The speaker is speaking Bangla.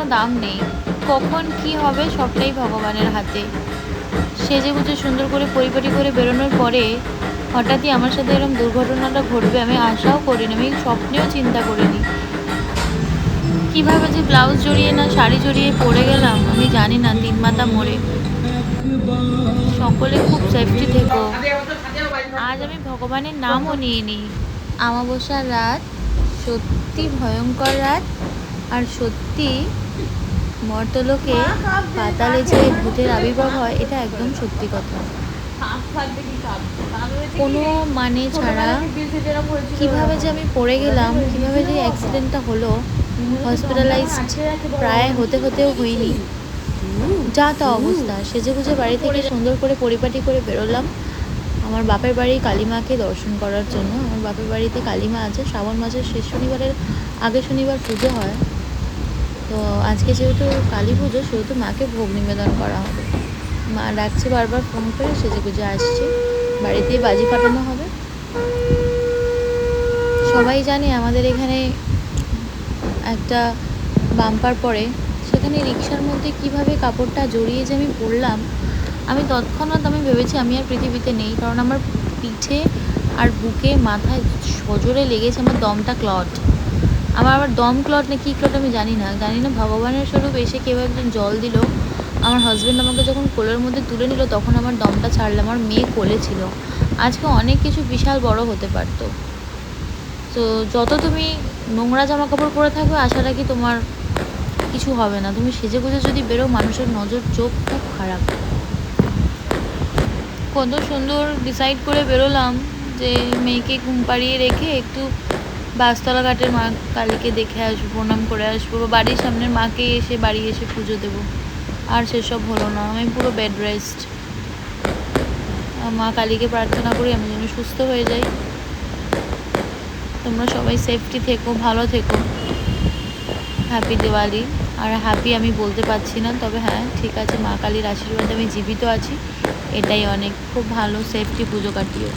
কোনো দাম নেই, কখন কি হবে সবটাই ভগবানের হাতে। সেজে গুজে সুন্দর করে পরিপাটি করে বেরোনোর পরে হঠাৎই আমার সাথে এরকম দুর্ঘটনাটা ঘটবে আমি আশাও করিনি, আমি স্বপ্নেও চিন্তা করিনি। কিভাবে যে ব্লাউজ জড়িয়ে না শাড়ি জড়িয়ে পড়ে গেলাম আমি জানি না, তিন মাথা মোড়ে। সকলে খুব সেফটি থেকো। আজ আমি ভগবানের নামও নিয়ে নিই। আমাবস্যার রাত, সত্যি ভয়ঙ্কর রাত। আর সত্যি মর্তলোকে পাতালে যে ভূতের আবির্ভাব হয় এটা একদম সত্যি কথা। কোনো মানে ছাড়া কিভাবে যে আমি পড়ে গেলাম, কিভাবে যে অ্যাক্সিডেন্টটা হলো, হসপিটালাইজড প্রায় হতেও হইনি, যা তা অবস্থা। সেজে গুজে বাড়ি থেকে সুন্দর করে পরিপাটি করে বেরোলাম আমার বাপের বাড়ি কালীমাকে দর্শন করার জন্য। আমার বাপের বাড়িতে কালীমা আছে, শ্রাবণ মাসের শেষ শনিবারের আগে শনিবার পুজো হয়। তো আজকে যেহেতু কালী পুজো সেহেতু মাকে ভোগ নিবেদন করা হবে। মা ডাকছে বারবার ফোন করে, সেজে গুজে আসছি, বাড়িতেই বাজি ফাটানো হবে। সবাই জানে আমাদের এখানে একটা বাম্পার পড়ে, সেখানে রিক্সার মধ্যে কিভাবে কাপড়টা জড়িয়ে যে আমি পড়লাম, আমি তৎক্ষণাৎ আমি ভেবেছি আমি আর পৃথিবীতে নেই। কারণ আমার পিঠে আর বুকে মাথায় সজোরে লেগেছে, আমার দমটা ক্লট। আমার আবার দম ক্লট না কী ক্লট আমি জানি না। ভগবানের স্বরূপ এসে কেউ একজন জল দিল। আমার হাজব্যান্ড আমাকে যখন কোলের মধ্যে তুলে নিল তখন আমার দমটা ছাড়লো। আমার মেয়ে কোলে ছিল। আজকে অনেক কিছু বিশাল বড় হতে পারতো। তো যত তুমি নোংরা জামা কাপড় পরে থাকবে আশা রাখি তোমার কিছু হবে না। তুমি সেজে গুজে যদি বেরো মানুষের নজর চোখ খুব খারাপ। কত সুন্দর ডিসাইড করে বেরোলাম যে মেয়েকে ঘুম পাড়িয়ে রেখে একটু বাসতলা ঘাটের মা কালীকে দেখে আসবো, প্রণাম করে আসবো, বা বাড়ির সামনের মাকে এসে বাড়ি এসে পুজো দেবো। আর সেসব হলো না, আমি পুরো বেড রেস্ট। মা কালীকে প্রার্থনা করি আমি যেন সুস্থ হয়ে যাই। তোমরা সবাই সেফটি থেকো, ভালো থেকো। হ্যাপি দিওয়ালি। আর হ্যাপি আমি বলতে পারছি না, তবে হ্যাঁ ঠিক আছে, মা কালীর আশীর্বাদে আমি জীবিত আছি, এটাই অনেক। খুব ভালো সেফটি পুজো কাটিও।